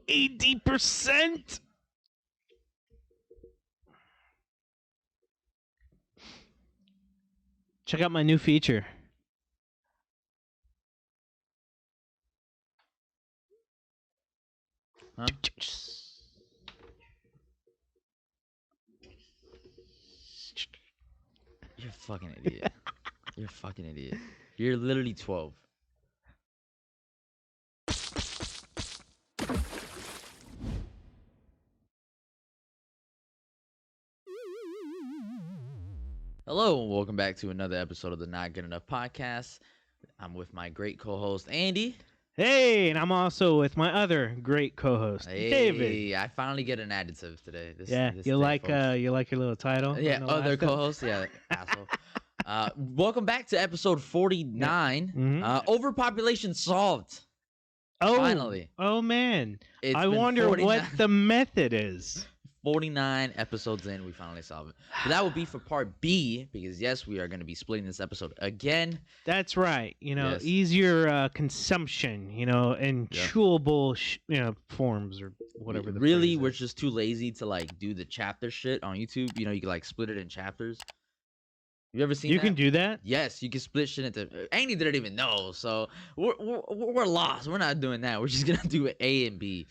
80%. Check out my new feature. Huh? You're a fucking idiot. You're a fucking idiot. You're literally 12. Hello, and welcome back to another episode of the Not Good Enough podcast. I'm with my great co-host, Andy. Hey, and I'm also with my other great co-host, David. I finally get an adjective today. This You day, like folks. your little title? Yeah, other co-host. Yeah, asshole. Welcome back to episode 49. Mm-hmm. Overpopulation solved. Oh, finally. Oh man, It's I been wonder 49 what the method is. 49 episodes in, we finally solved it. But that will be for part B, because yes, we are going to be splitting this episode again. That's right. Yes. Easier consumption. In chewable, forms or whatever. Really, we're just too lazy to like do the chapter shit on YouTube. You can like split it in chapters. You ever seen? You that? can do that. Yes, you can split shit into. Andy didn't even know, so we're lost. We're not doing that. We're just gonna do A and B.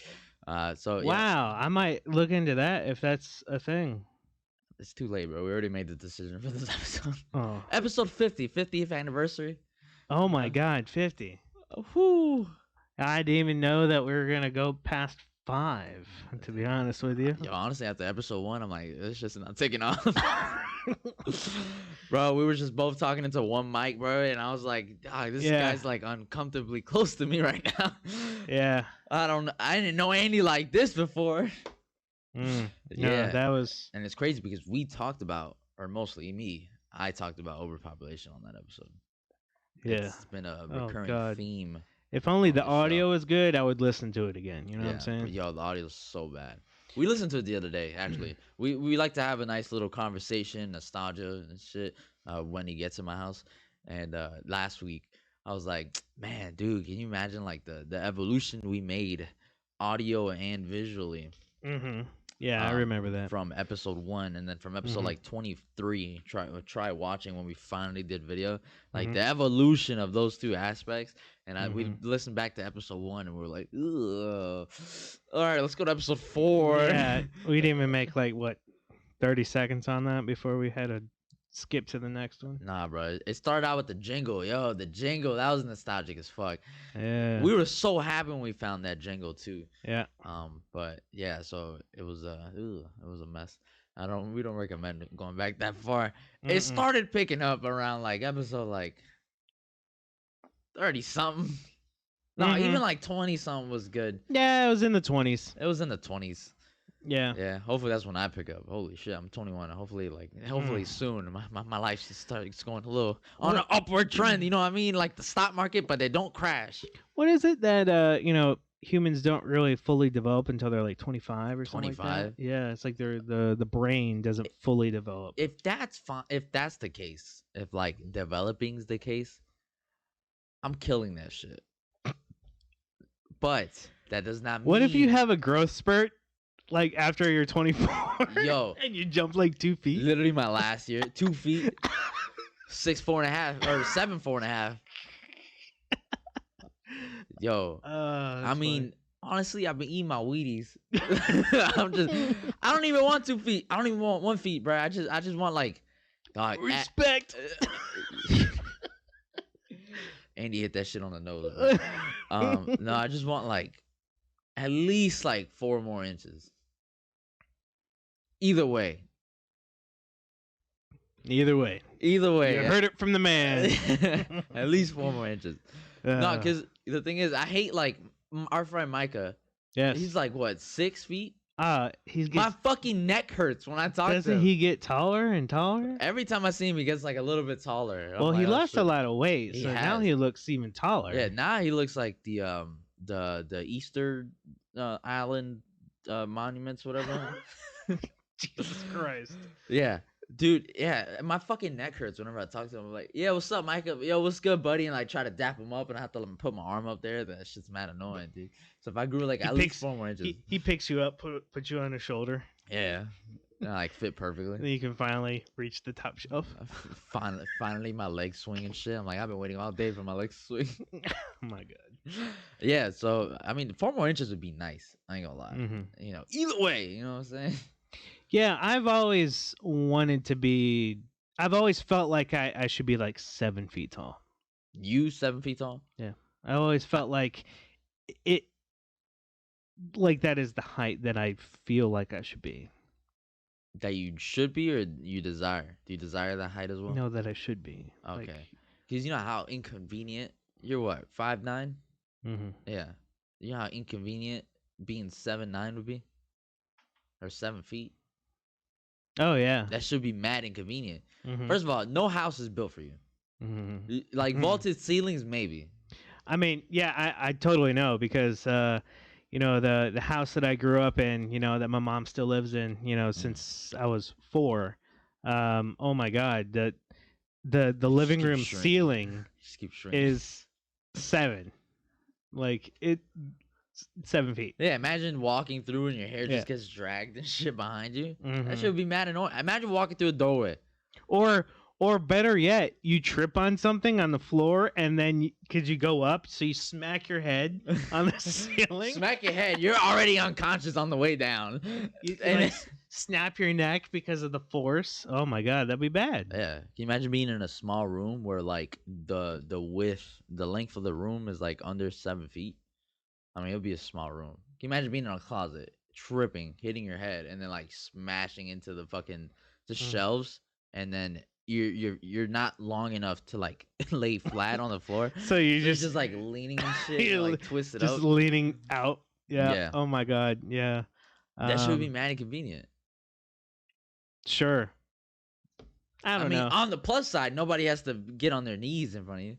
Wow, I might look into that if that's a thing. It's too late, bro. We already made the decision for this episode. Oh. Episode 50, 50th anniversary. Oh my God, 50. Whoo. I didn't even know that we were gonna go past 5. To be honest with you. Yo, honestly, after episode 1, I'm like, it's just not taking off. Bro, we were just both talking into one mic, bro, and I was like, dog, this guy's like uncomfortably close to me right now. Yeah. I didn't know Andy like this before. No, that was. And it's crazy because we talked about, or mostly me, I talked about overpopulation on that episode. Yeah. It's been a recurring theme. If only the audio was good, I would listen to it again. You know what I'm saying? Yo, the audio is so bad. We listened to it the other day, actually. we like to have a nice little conversation, nostalgia and shit when he gets in my house. And last week, I was like, man, dude, can you imagine like the evolution we made audio and visually? Mm-hmm. Yeah, I remember that. From episode 1, and then from episode like 23, try watching when we finally did video. Like the evolution of those two aspects. And we listened back to episode 1, and we were like, ugh. All right, let's go to episode 4. Yeah, we didn't even make 30 seconds on that before we had to skip to the next one. Nah, bro. It started out with the jingle. Yo, the jingle, that was nostalgic as fuck. Yeah. We were so happy when we found that jingle too. Yeah. But yeah, so it was a mess. We don't recommend going back that far. It started picking up around episode 30 something. No, even 20 something was good. Yeah, it was in the 20s. It was in the 20s. Yeah. Yeah. Hopefully that's when I pick up. Holy shit, I'm 21. Hopefully soon my life just starts going a little on an upward trend. You know what I mean? Like the stock market, but they don't crash. What is it that humans don't really fully develop until they're 25 or something? 25. Like that? Yeah, it's like the brain doesn't fully develop. If that's fine, if that's the case, if developing's the case, I'm killing that shit. But that does not mean. What if you have a growth spurt? After you're 24, yo, and you jump 2 feet. Literally my last year, 2 feet, 6, 4.5, or 7, 4.5. Yo, I mean, honestly, I've been eating my Wheaties. I don't even want 2 feet. I don't even want 1 feet, bro. I just want respect. Andy hit that shit on the nose. No, I just want at least 4 more inches. Either way. You heard it from the man. At least 4 more inches. No, because the thing is, I hate our friend Micah. Yes. He's what, 6 feet? My fucking neck hurts when I talk to him. Doesn't he get taller and taller? Every time I see him, he gets a little bit taller. Well, he lost a lot of weight, so now he looks even taller. Yeah, now he looks like the Easter Island monuments, whatever. Jesus Christ. Yeah, Dude, yeah, my fucking neck hurts whenever I talk to him. I'm like, yeah, what's up, Mike? Yo, what's good, buddy? And like try to dap him up, and I have to put my arm up there. That shit's mad annoying, dude. So if I grew like He at least picks 4 more inches, he picks you up, put you on his shoulder, yeah, and I like fit perfectly. then you can finally reach the top shelf. Finally, my legs swing and shit. I'm like, I've been waiting all day for my legs to swing. Oh my god. Yeah, so I mean, 4 more inches would be nice. I ain't gonna lie. Hmm. Either way, you know what I'm saying? Yeah, I've always wanted to be. I've always felt like I should be like 7 feet tall. You 7 feet tall? Yeah, I always felt like it. Like that is the height that I feel like I should be. That you should be, or you desire? Do you desire that height as well? No, that I should be. Okay, because you know how inconvenient. You're what, 5'9"? Mm-hmm. Yeah. You know how inconvenient being 7'9" would be, or 7 feet. Oh yeah. That should be mad inconvenient. Mm-hmm. First of all, no house is built for you. Mm-hmm. Like vaulted ceilings, maybe. I mean, yeah, I totally know because the house that I grew up in, that my mom still lives in, since I was 4. Oh my God, the living keep room shrinking. ceiling Just keep shrinking. is 7, like 7 feet. Yeah, imagine walking through and your hair Yeah. just gets dragged and shit behind you. Mhm. That shit would be mad annoying. Imagine walking through a doorway. Or better yet, you trip on something on the floor and then could you go up so you smack your head on the ceiling? Smack your head. You're already unconscious on the way down. You, And like, snap your neck because of the force. Oh my God, that'd be bad. yeah. Can you imagine being in a small room where like the length of the room is like under 7 feet? I mean, it'll be a small room. Can you imagine being in a closet, tripping, hitting your head, and then like smashing into the fucking shelves, and then you're not long enough to like lay flat on the floor. So you So you're just just like leaning and shit, you and, like twist it just up. leaning out. Yeah. Yeah. Oh my God. Yeah. That should be mad inconvenient. Sure. I don't mean, know. on the plus side, nobody has to get on their knees in front of you.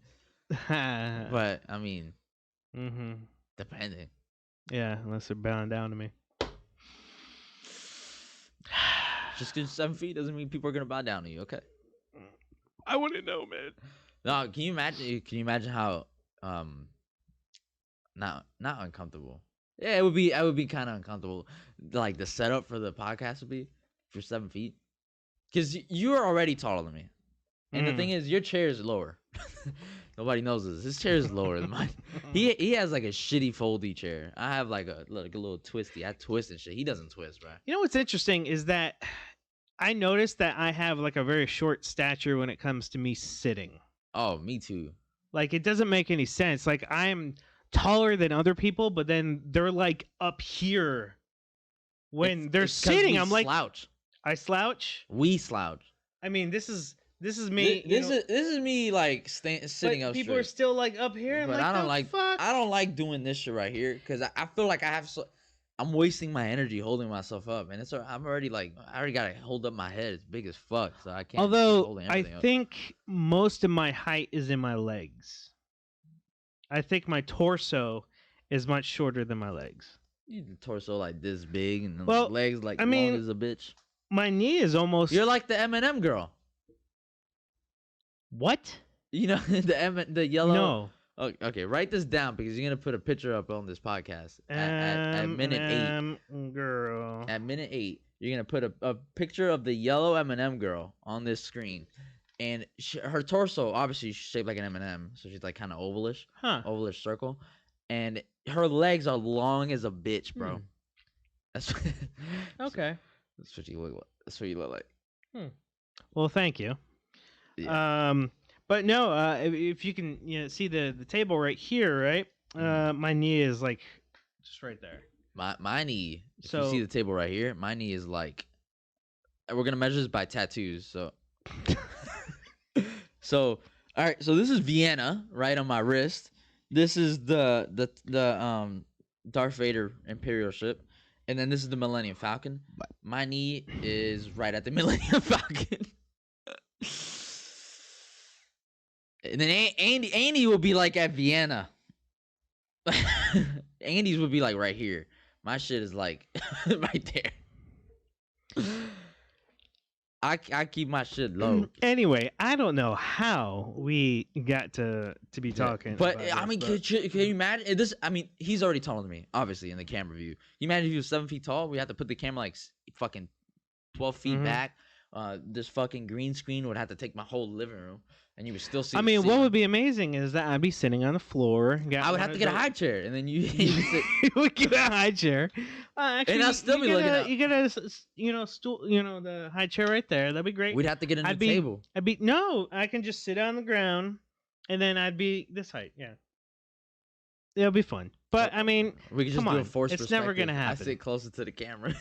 But I mean, Mm-hmm. depending. Yeah, unless they're bowing down to me. Just because 7 feet doesn't mean people are gonna bow down to you. Okay. I wouldn't know, man. No, can you imagine? Can you imagine how not uncomfortable? Yeah, it would be. I would be kind of uncomfortable. Like the setup for the podcast would be for 7 feet, because you're already taller than me, and the thing is, your chair is lower. Nobody knows this. His chair is lower than mine. He has like a shitty foldy chair. I have like a little twisty. I twist and shit. He doesn't twist, bro. You know what's interesting is that I noticed that I have like a very short stature when it comes to me sitting. Oh, me too. Like it doesn't make any sense. Like I'm taller than other people, but then they're like up here when they're It's 'cause sitting. we I'm like, slouch. I slouch. We slouch. I mean, this is me. This is me like sitting but up people straight. are still like up here. I'm But like, I don't the like fuck? I don't like doing this shit right here because I feel like I'm wasting my energy holding myself up, and I'm already like I already gotta hold up my head. It's big as fuck, so I can't. keep Although holding I everything up. think most of my height is in my legs. I think my torso is much shorter than my legs. You the torso like this big and the Well, legs like I mean- long as a bitch. My knee is almost. You're like the M&M girl. What? You know the yellow. No. Oh, okay, write this down because you're gonna put a picture up on this podcast at minute 8. Girl. At minute 8, you're gonna put a picture of the yellow M&M girl on this screen, and her torso obviously is shaped like an M&M, so she's like kind of ovalish, Huh. ovalish circle, and her legs are long as a bitch, bro. Hmm. That's Okay. That's what you look like. That's what you look like. Well, thank you. Yeah. But no, if you can see the table right here, right? My knee is like just right there. My knee. If So- you see the table right here, my knee is like. We're gonna measure this by tattoos. So. So all right. So this is Vienna right on my wrist. This is the Darth Vader Imperial ship, and then this is the Millennium Falcon. My knee is right at the Millennium Falcon. And then Andy will be like at Vienna. Andy's would be like right here. My shit is like right there. I keep my shit low. Anyway, I don't know how we got to be Yeah. talking But about I this, mean, but can you imagine this? I mean, he's already taller than me, obviously, in the camera view. You imagine if he was 7 feet tall, we had to put the camera like fucking 12 feet mhm. back. This fucking green screen would have to take my whole living room, and you would still see I the mean, what ceiling. would be amazing is that I'd be sitting on the floor, I got would one have to of get a those. high chair, and then you sit, We get a high chair. and Actually, I'll still you be get looking a up. you get a stool, the high chair right there. That'd be great. We'd have to get a new I'd be table. I'd be no, I can just sit on the ground, and then I'd be this height. Yeah, it'll be fun. Uh, But I mean, We could just come do a on, forced it's never perspective. gonna I happen. sit closer to the camera.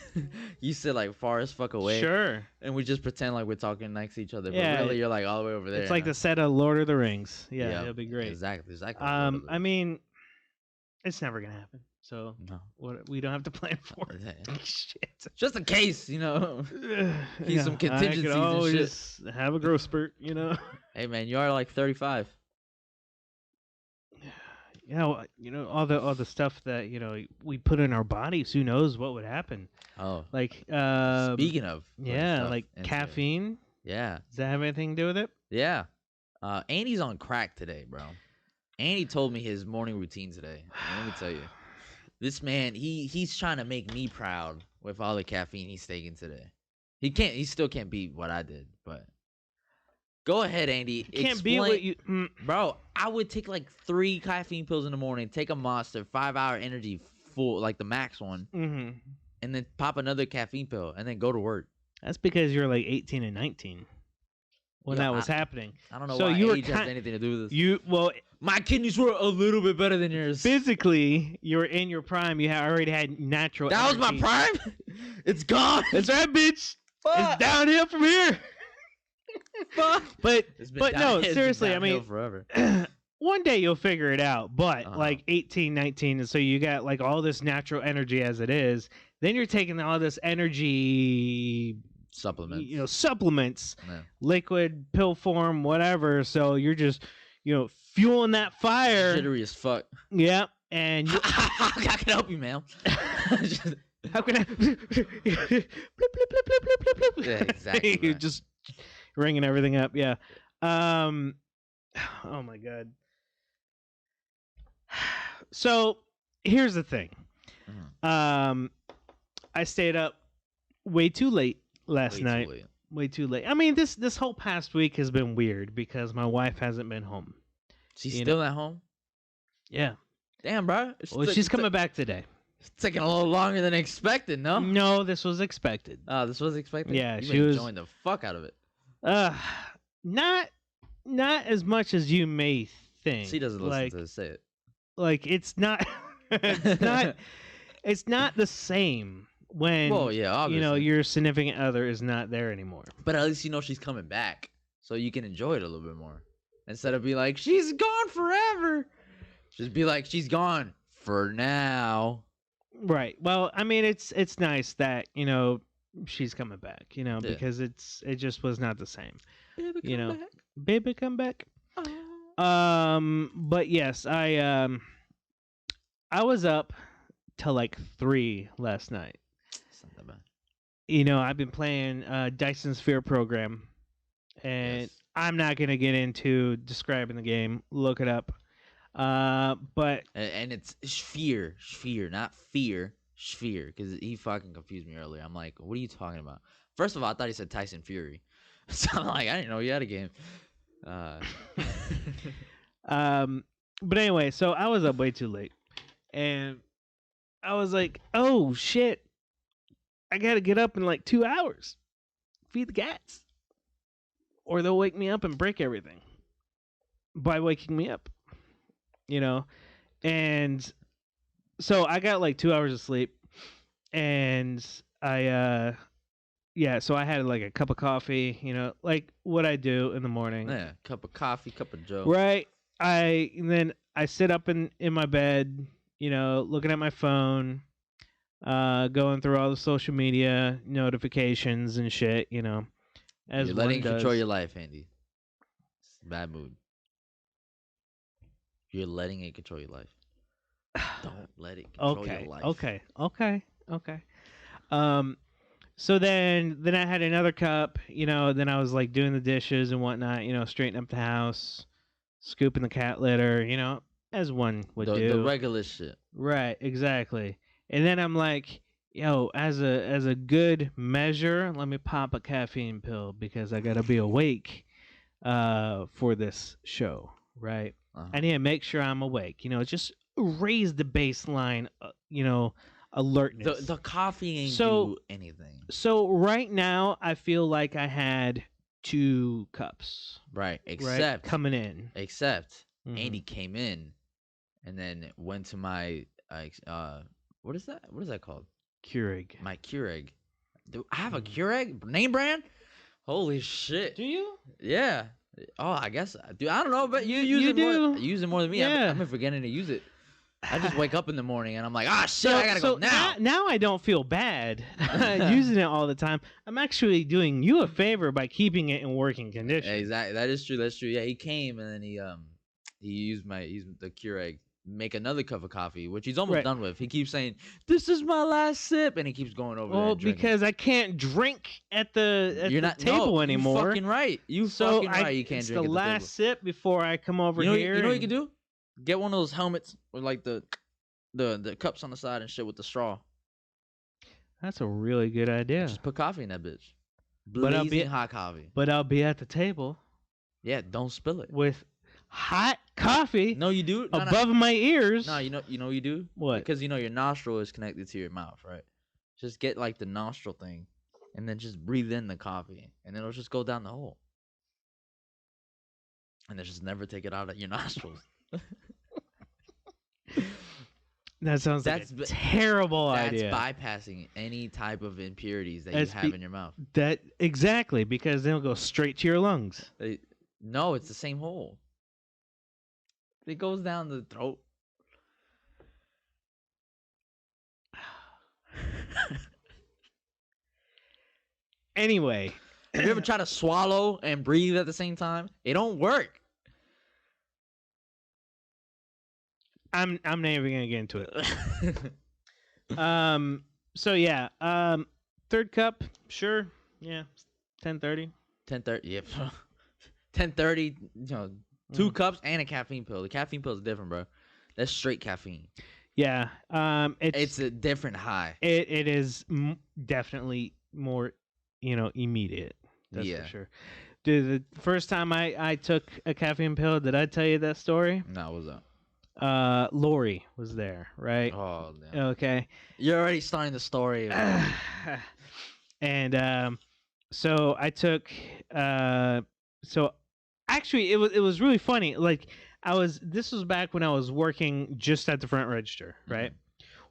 You sit like far as fuck away, Sure. and we just pretend like we're talking next to each other. Yeah, But really, you're like all the way over there. it's like the set of Lord of the Rings. Yeah, Yeah, it'll be great. exactly like Lord of the I Rings. mean, it's never gonna happen. So No, what we don't have to plan for it. Yeah. Shit. Just in case, Keep some I contingencies could and shit. always have a growth spurt. Hey man, you are like 35. All the stuff that we put in our bodies. Who knows what would happen? Oh, Like speaking of putting yeah, stuff like into it. caffeine. Yeah, Does that have anything to do with it? yeah. Andy's on crack today, bro. Andy told me his morning routine today. And let me tell you, this man, he's trying to make me proud with all the caffeine he's taking today. He still can't beat what I did, but go ahead, Andy. You can't be what you. Bro, I would take like 3 caffeine pills in the morning, take a Monster, 5-hour energy full, like the max one, Mm-hmm. and then pop another caffeine pill, and then go to work. That's because you're like 18 and 19 when Yo, that was happening. I don't know So why you were age has anything to do with this. Well, My kidneys were a little bit better than yours. physically, you were in your prime. You had already had natural. That was my energy. prime. It's gone. That's right, bitch. Fuck. It's downhill from here. Fuck. But It's been but no, it's been seriously, I downhill mean, forever. one day you'll figure it out. But Uh-huh. like 18, 19, and so you got like all this natural energy as it is. Then you're taking all this energy, Supplements. supplements, Yeah. liquid, pill form, whatever. So you're just, fueling that fire. Jittery as fuck. Yeah, and you, I can help you, man. how can I? blip, blip, blip, blip, blip, blip, blip. Yeah, exactly, You're right. just ringing everything up. Yeah. Oh my god. So here's the thing. I stayed up way too late last Way too night. late. Way too late. I mean, this whole past week has been weird because my wife hasn't been home. She's You still at home. Yeah. Damn, bro. Well, she's coming back today. It's taking a little longer than expected. No. No, this was expected. Oh, this was expected. Yeah, you she was enjoying the fuck out of it. Not as much as you may think. She doesn't listen to say it. Like it's not it's not the same when Well, yeah, obviously. your significant other is not there anymore. But at least you know she's coming back, so you can enjoy it a little bit more. Instead of be like, she's gone forever. Just be like, she's gone for now. Right. Well, I mean it's nice that, she's coming back, Yeah. because it just was not the same. Baby, You come know. back. Baby come back. Oh. But yes, I was up till like 3 last night. It's not that bad. I've been playing Dyson Sphere program, and Yes. I'm not gonna get into describing the game. Look it up. But And it's sphere, not fear, sphere. Because he fucking confused me earlier. I'm like, what are you talking about? First of all, I thought he said Tyson Fury. So I'm like, I didn't know you had a game. but anyway, so I was up way too late, and I was like, oh shit, I gotta get up in like 2 hours, feed the cats, or they'll wake me up and break everything by waking me up, and so I got like 2 hours of sleep, and so I had like a cup of coffee, like what I do in the morning. Yeah, cup of coffee, cup of Joe. Right. Then I sit up in my bed, looking at my phone, going through all the social media notifications and shit, as You're one letting it does. control your life, Andy. It's a bad mood. You're letting it control your life. Don't let it control your life. Okay. So then I had another cup, then I was like doing the dishes and whatnot, straightening up the house, scooping the cat litter, as one would The do. regular shit. Right, exactly. And then I'm like, yo, as a good measure, let me pop a caffeine pill because I gotta be awake for this show, right? I Uh-huh. need to make sure I'm awake. Just raise the baseline, alertness. The coffee ain't So do anything. so right now I feel like I had 2 cups, Right. right, Except coming in. Andy Hmm. came in and then went to my what is that? What is that called? Keurig. My Keurig. Do I have a Mhm. Keurig name brand? Holy shit. Do you? Yeah. Oh, I guess dude, I don't know, but you use You it more do? than me. I've Yeah. been forgetting to use it. I just wake up in the morning and I'm like, ah, shit, I So gotta go so now now. now I don't feel bad using it all the time. I'm actually doing you a favor by keeping it in working condition. Exactly. That is true. That's true. Yeah, he came and then he used the Keurig make another cup of coffee, which he's almost Right. done with. He keeps saying, "This is my last sip," and he keeps going over there Well, and drinking it. because I can't drink at the You're not. No, table you anymore. fucking right. You So fucking I right. You can't it's the drink at the table. last sip before I come over You here know what you can and do? Get one of those helmets with like the cups on the side and shit with the straw. that's a really good idea. Just put coffee in that bitch. But I'll Blazing be hot coffee. but I'll be at the table Yeah, don't spill it. with hot coffee No, you do. No, no. above my ears. No, you know what you do? What? Because your nostril is connected to your mouth, right? Just get like the nostril thing and then just breathe in the coffee and it'll just go down the hole. And then just never take it out of your nostrils. That sounds like That's a terrible that's idea. bypassing any type of impurities that That's you have in your mouth. That exactly because they'll go straight to your lungs. No, it's the same hole. It goes down the throat. Anyway, Have you ever tried to swallow and breathe at the same time? It don't work. I'm not even gonna get into it. So yeah. Third cup, sure. Yeah. 10:30. 10:30. Yep. 10:30. Two cups and a caffeine pill. The caffeine pill is different, bro. That's straight caffeine. Yeah. It's a different high. It is definitely more, immediate. That's Yeah. for sure. Dude, the first time I took a caffeine pill, did I tell you that story? No, what's up? Lori was there, right? Oh, damn. Okay. You're already starting the story. And so I took so actually it was really funny. Like this was back when I was working just at the front register, right?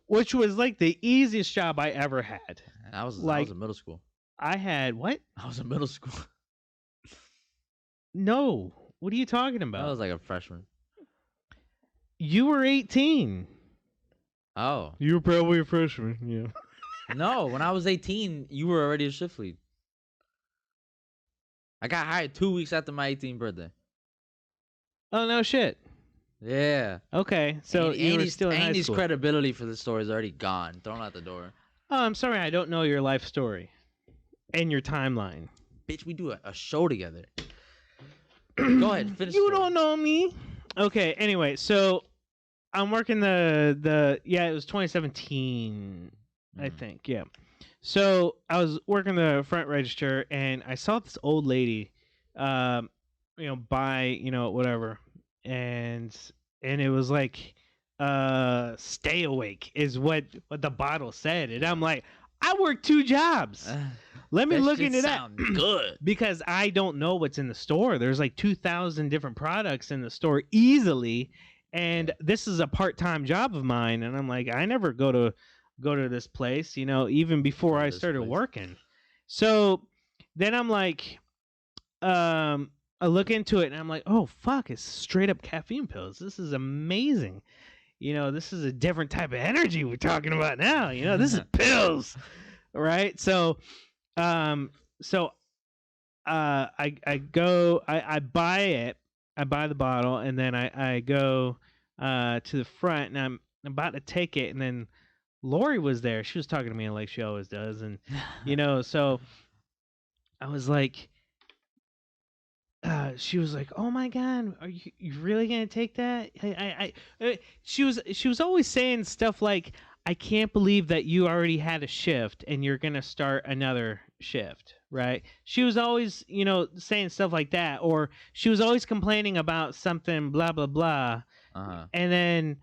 Which was like the easiest job I ever had. I was Like in middle school. I had what? I was in middle school. No. What are you talking I about? was like a freshman. You were 18. Oh. You were probably a freshman, yeah. No, when I was 18, you were already a shift lead. I got hired 2 weeks after my 18th birthday. Oh no shit. Yeah. Okay. So you were still in high Andy's school. credibility for this story is already gone, thrown out the door. Oh, I'm sorry, I don't know your life story and your timeline. Bitch, we do a show together. Go ahead, finish. You don't know me. Okay. Anyway, so I'm working it was 2017, I think. Yeah. So I was working the front register and I saw this old lady, buy whatever, and it was like, stay awake is what the bottle said, and I'm like, I work 2 jobs. Let me look into that. Good. Because I don't know what's in the store. There's like 2,000 different products in the store easily, and this is a part-time job of mine. And I'm like, I never go to this place, even before I started working. So then I'm like, I look into it, and I'm like, oh fuck, it's straight up caffeine pills. This is amazing. This is a different type of energy we're talking about now. This is pills, right? So I go, I buy it, I buy the bottle, and then I go to the front, and I'm about to take it, and then Lori was there. She was talking to me like she always does, and so I was like, she was like, "Oh my god, are you really gonna take that?" She was always saying stuff like, "I can't believe that you already had a shift and you're gonna start another shift." Right? She was always, saying stuff like that, or she was always complaining about something, blah blah blah, Uh-huh. and then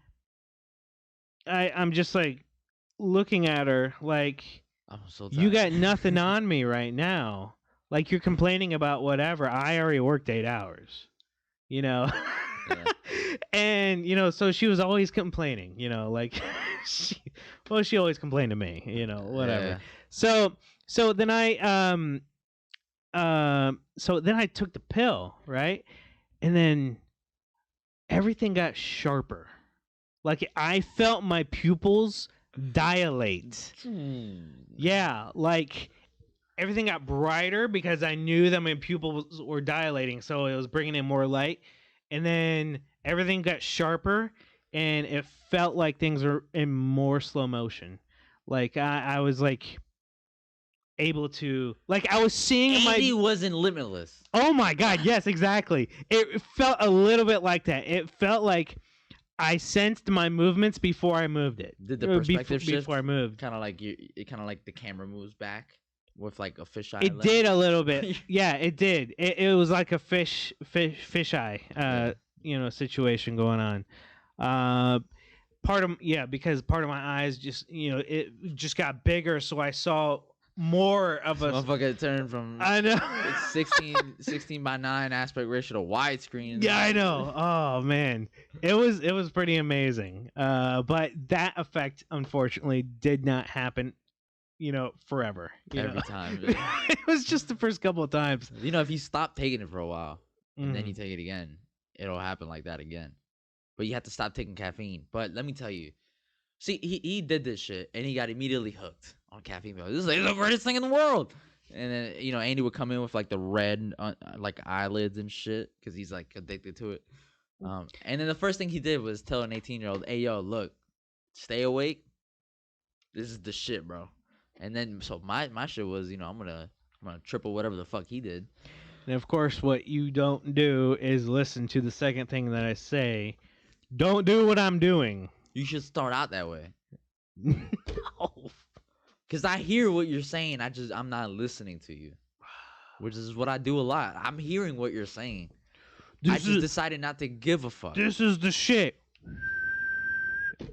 I'm just like looking at her like, I'm so you tired. got nothing on me right now. Like you're complaining about whatever. I already worked 8 hours, you know? Yeah. And, so she was always complaining, like, she, well, she always complained to me, whatever. Yeah. So, so then I took the pill, right? And then everything got sharper. Like I felt my pupils dilate. Yeah, like everything got brighter because I knew that my pupils were dilating, so it was bringing in more light. And then everything got sharper, and it felt like things were in more slow motion. Like I was like able to, like I was seeing Andy my. wasn't limitless. Oh my god! Yes, exactly. It felt a little bit like that. It felt like I sensed my movements before I moved it. Did the perspective shift? Before I moved. Kind of like kind of like the camera moves back with like a fisheye It lens. did a little bit. Yeah, it did. It was like a fish eye, situation going on. Because part of my eyes just, it just got bigger, so I saw more of a. Motherfucker turned from I know. 16 by 9 aspect ratio to widescreen. Yeah, I know. Oh man, it was pretty amazing. But that effect unfortunately did not happen, forever. Every time. It was just the first couple of times. If you stop taking it for a while and then you Mhm. take it again, it'll happen like that again. But you have to stop taking caffeine. But let me tell you, see, he did this shit and he got immediately hooked on caffeine. This is like the greatest thing in the world. And then Andy would come in with like the red like eyelids and shit because he's like addicted to it. And then the first thing he did was tell an 18-year-old, "Hey yo, look, stay awake. This is the shit, bro." And then so my shit was, I'm gonna triple whatever the fuck he did. And of course, what you don't do is listen to the second thing that I say. Don't do what I'm doing. You should start out that way. No. Cause I hear what you're saying. I'm not listening to you. Which is what I do a lot. I'm hearing what you're saying. I just decided not to give a fuck. This is the shit.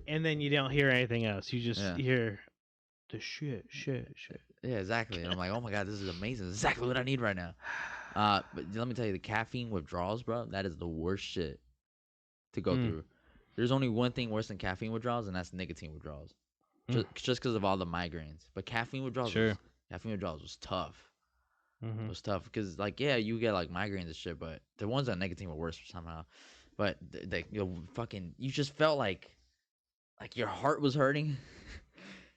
And then you don't hear anything else. You just hear the shit. Yeah, exactly. And I'm like, oh my god, this is amazing. This is exactly what I need right now. But let me tell you, the caffeine withdrawals, bro, that is the worst shit to go through. There's only one thing worse than caffeine withdrawals, and that's nicotine withdrawals. Just because of all the migraines. But caffeine withdrawals, was tough. Mm-hmm. It was tough because, like, yeah, you get like migraines and shit, but the ones on nicotine were worse somehow. But you just felt like your heart was hurting.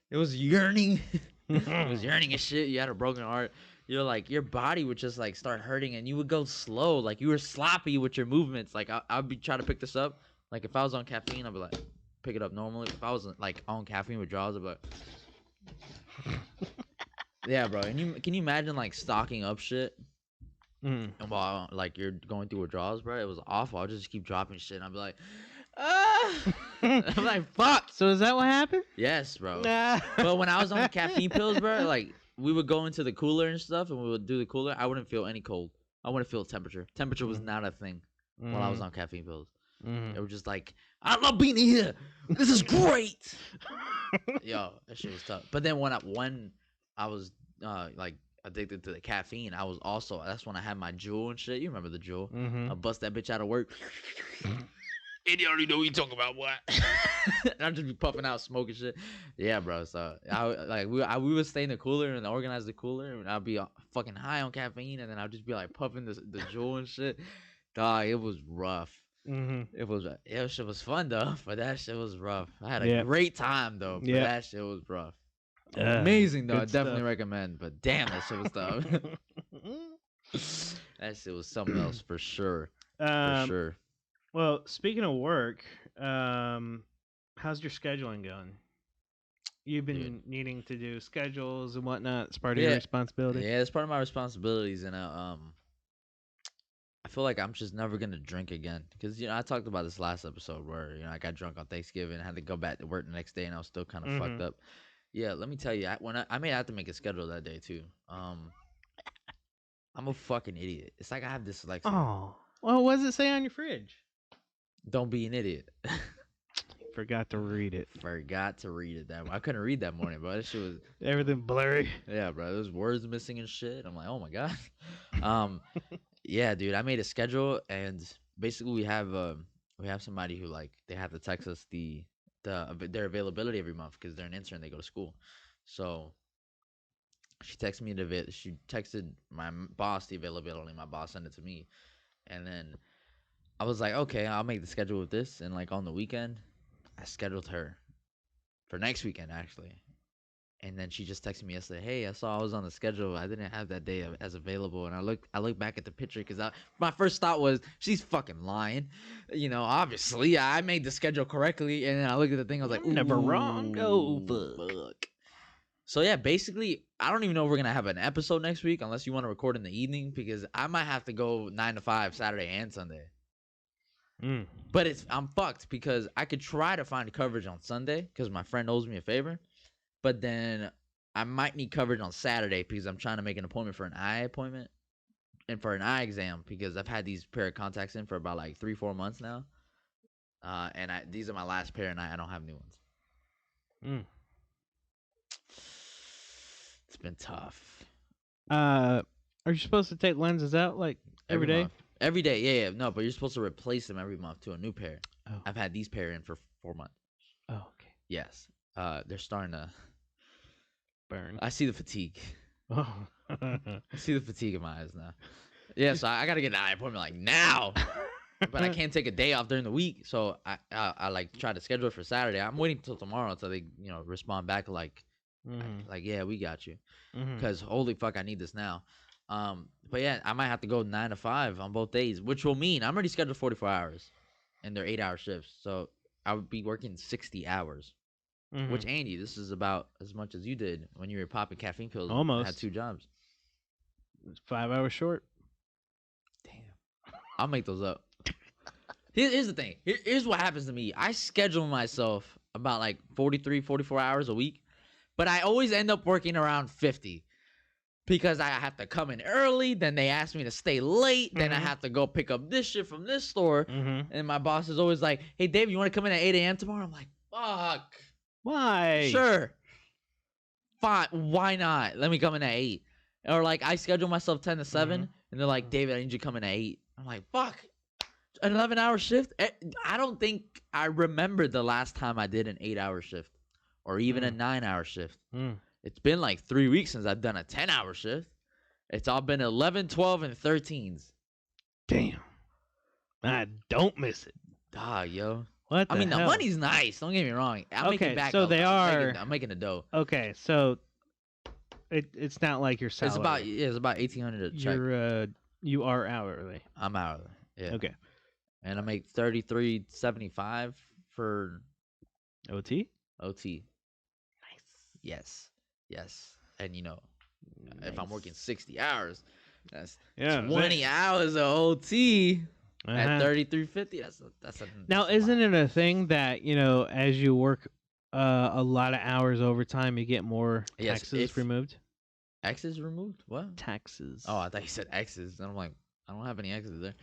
It was yearning. It was yearning and shit. You had a broken heart. You're like, your body would just like start hurting, and you would go slow. Like you were sloppy with your movements. Like I'd be trying to pick this up. Like if I was on caffeine, I'd be like, pick it up normally. If I wasn't like on caffeine withdrawals, I'd be like, yeah, bro. And can you imagine like stocking up shit? And while like you're going through withdrawals, bro, it was awful. I'd just keep dropping shit, and I'd be like, ah. I'm like, fuck. So is that what happened? Yes, bro. But when I was on caffeine pills, bro, like we would go into the cooler and stuff, and we would do the cooler. I wouldn't feel any cold. I wouldn't feel temperature. Temperature was not a thing while I was on caffeine pills. It was just like, I love being here. This is great. Yo, that shit was tough. But then when I was like addicted to the caffeine, I was also, that's when I had my Juul and shit. You remember the Juul? I bust that bitch out of work. And you already know what you talking about, what? And I'd just be puffing out, smoking shit. Yeah, bro. So we would stay in the cooler and organize the cooler, and I'd be fucking high on caffeine, and then I'd just be like puffing the Juul and shit. Dog, it was rough. That shit was fun though, but that shit was rough. I had a great time though, but that shit was rough. Amazing though. I definitely recommend, but damn, that shit was tough. That shit was something else for sure. For sure. Well, speaking of work, how's your scheduling going? You've dude. been needing to do schedules and whatnot. It's part of your Yeah, responsibility. yeah, it's part of my responsibilities, and I feel like I'm just never gonna drink again because I talked about this last episode where I got drunk on Thanksgiving, had to go back to work the next day, and I was still kind of fucked Mm-hmm. up. Yeah, let me tell you, I may have to make a schedule that day too. I'm a fucking idiot. It's like I have dyslexia. Oh, well, what does it say on your fridge? Don't be an idiot. Forgot to read it. Forgot to read it I couldn't read that morning, bro. That shit was Everything blurry. yeah, bro. There's words missing and shit. I'm like, oh my god. Um, yeah, dude. I made a schedule, and basically we have somebody who like they have to text us their availability every month because they're an intern. They go to school, so she texted my boss the availability. My boss sent it to me, and then I was like, okay, I'll make the schedule with this. And like on the weekend, I scheduled her for next weekend actually. And then she just texted me yesterday, hey, I saw I was on the schedule. I didn't have that day as available. And I looked back at the picture because my first thought was she's fucking lying. Obviously I made the schedule correctly. And then I looked at the thing, I was like, I'm never wrong. Oh, ooh, fuck. fuck. So yeah, basically, I don't even know if we're gonna have an episode next week unless you want to record in the evening because I might have to go 9 to 5 Saturday and Sunday. Mm. But I'm fucked because I could try to find coverage on Sunday because my friend owes me a favor, but then I might need coverage on Saturday because I'm trying to make an appointment for an eye appointment and for an eye exam because I've had these pair of contacts in for about like 3-4 months now, and these are my last pair and I don't have new ones. Mm. It's been tough. Are you supposed to take lenses out like every day? Month. Every day, yeah, no, but you're supposed to replace them every month to a new pair. Oh. I've had these pair in for 4 months. Oh, okay. Yes. They're starting to Burn. I see the fatigue. Oh. I see the fatigue in my eyes now. Yeah, so I gotta get an eye appointment like now. But I can't take a day off during the week, so I like try to schedule it for Saturday. I'm waiting till tomorrow until they respond back like yeah, we got you, because holy fuck, I need this now. But yeah, I might have to go 9 to 5 on both days, which will mean I'm already scheduled 44 hours, and they're 8-hour shifts, so I would be working 60 hours. Which Andy, this is about as much as you did when you were popping caffeine pills. And had Almost. 2 jobs. It's 5 hours short. Damn, I'll make those up. Here's the thing. Here's what happens to me. I schedule myself about like 43, 44 hours a week, but I always end up working around 50 because I have to come in early. Then they ask me to stay late. Then I have to go pick up this shit from this store. And my boss is always like, hey, Dave, you want to come in at 8 a.m. tomorrow? I'm like, fuck. Why? Sure. Fine. Why not? Let me come in at 8. Or like I schedule myself 10 to 7, and they're like, David, I need you to come in at 8. I'm like, fuck. An 11-hour shift? I don't think I remember the last time I did an 8-hour shift or even a 9-hour shift. It's been like 3 weeks since I've done a 10-hour shift. It's all been 11, 12, and 13s. Damn. I don't miss it. Yo. What the I mean, hell? the money's nice. Don't get me wrong. I'm making back. So they are. I'm making a dough. Okay, so it's not like your salary. It's about $1,800 a check. You are hourly. I'm hourly. Yeah. Okay. And I make $33.75 for OT. OT. Nice. Yes. And if I'm working 60 hours, that's 20 right. hours of OT at $33.50. That's a now, isn't it a thing that as you work a lot of hours overtime, you get more taxes removed? X's removed? What? Taxes. Oh, I thought you said X's. And I'm like, I don't have any X's there.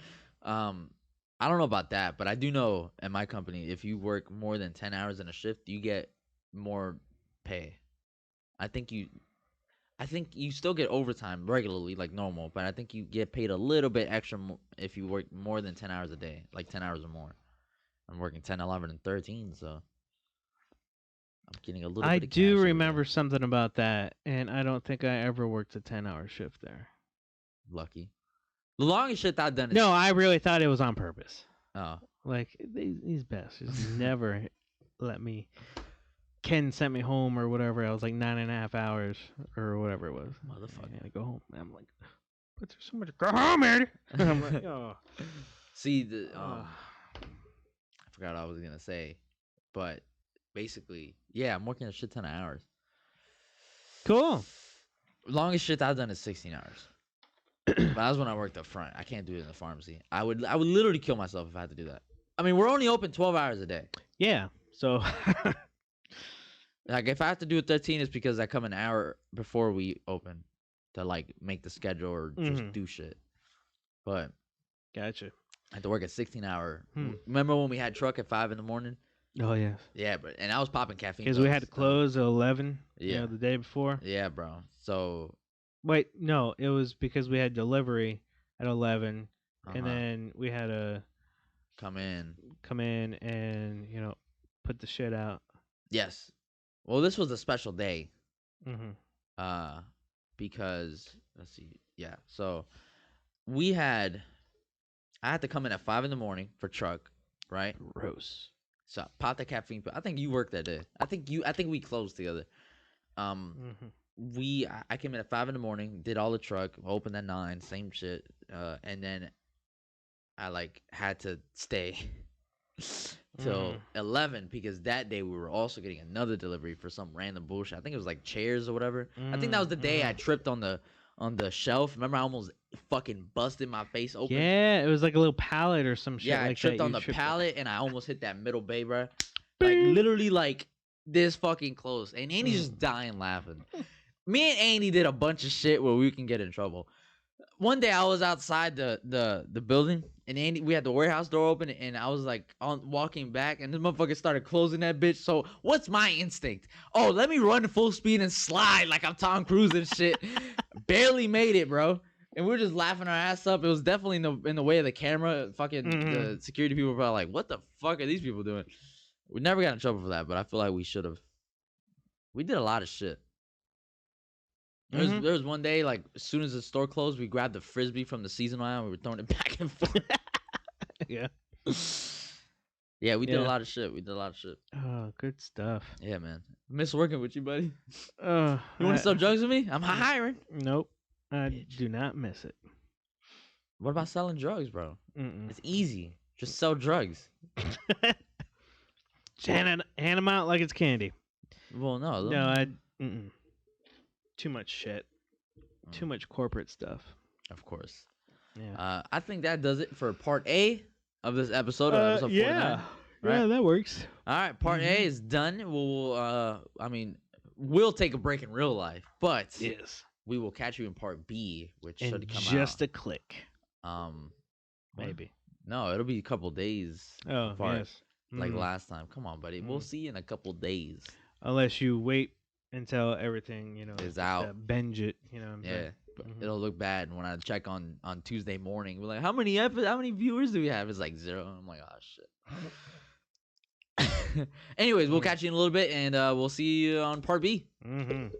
I don't know about that, but I do know at my company, if you work more than 10 hours in a shift, you get more pay. I think you still get overtime regularly like normal, but I think you get paid a little bit extra if you work more than 10 hours a day, like 10 hours or more. I'm working 10, 11, and 13, so I'm getting a little bit of cash. I do remember something about that, and I don't think I ever worked a 10-hour shift there. Lucky. The longest shit I've done is... No, I really thought it was on purpose. Oh. Like, these bastards never let me... Ken sent me home or whatever. I was like 9.5 hours or whatever it was. Motherfucker. I had to go home. I'm like, but there's so much... Go home, man! I'm like, oh. See, I forgot what I was going to say, but basically, yeah, I'm working a shit ton of hours. Cool. Longest shit I've done is 16 hours. But that was when I worked up front. I can't do it in the pharmacy. I would literally kill myself if I had to do that. I mean, we're only open 12 hours a day. Yeah. So Like if I have to do it 13, it's because I come an hour before we open to like make the schedule or just Mhm. do shit. But Gotcha. I had to work a 16-hour. Hmm. Remember when we had truck at 5 in the morning? Oh yeah. Yeah, but and I was popping caffeine Because we pills. had to close at 11. Yeah, The day before. yeah, bro. So, Wait, no, it was because we had delivery at 11, and uh-huh, then we had to come in. come in and put the shit out. Yes. Well, this was a special day. Mhm. Uh, because let's see. Yeah. So we had I had to come in at 5 in the morning for truck, right? Gross. So pop the caffeine pill. I think you worked that day. I think we closed together. Um, Mhm. I came in at 5 in the morning, did all the truck, opened at 9, same shit. And then I like had to stay till Mhm. 11 because that day we were also getting another delivery for some random bullshit. I think it was like chairs or whatever. I think that was the day I Mhm. tripped on the shelf. Remember, I almost fucking busted my face open. Yeah, it was like a little pallet or some shit Yeah, I like that. tripped on You the tripped on. pallet and I almost hit that middle bay, bro. Like Bing. literally, like this fucking close. And Andy's just dying laughing. Me and Andy did a bunch of shit where we can get in trouble. One day I was outside the building and Andy, we had the warehouse door open and I was like on walking back and this motherfucker started closing that bitch. So what's my instinct? Oh, let me run full speed and slide like I'm Tom Cruise and shit. Barely made it, bro. And we were just laughing our ass up. It was definitely in the way of the camera. Fucking Mhm. the security people were probably like, "What the fuck are these people doing?" We never got in trouble for that, but I feel like we should have. We did a lot of shit. Mhm. There was one day, like as soon as the store closed, we grabbed the frisbee from the season line and we were throwing it back and forth. Yeah. Yeah, we did a Yeah. lot of shit. We did a lot of shit. Oh, good stuff. Yeah, man. Miss working with you, buddy. Uh, You want to I, sell drugs with me? I'm hiring. nope. I Bitch. do not miss it. What about selling drugs, bro? Mm-mm. It's easy. Just sell drugs. Just hand 'em out like it's candy. Well, no. No, mm-mm. Too much shit. Too Mm, much corporate stuff. of course. Yeah. I think that does it for part A of this episode, of episode 49. Yeah. Right? Yeah, that works. All right, part A Mhm. is done. I mean, we'll take a break in real life, but Yes. we will catch you in part B, which And should come just out. a click, Um, what? maybe. No, it'll be a couple days Oh, apart, yes. like Mhm. last time. Come on, buddy. We'll Mhm. see you in a couple days. Unless you wait until everything, Is out. binge it. You know what I'm Yeah, saying? but Mhm. it'll look bad when I check on Tuesday morning. We're like, how many viewers do we have? It's like 0. I'm like, oh shit. Anyways, we'll Mm. catch you in a little bit, and we'll see you on part B. Mhm.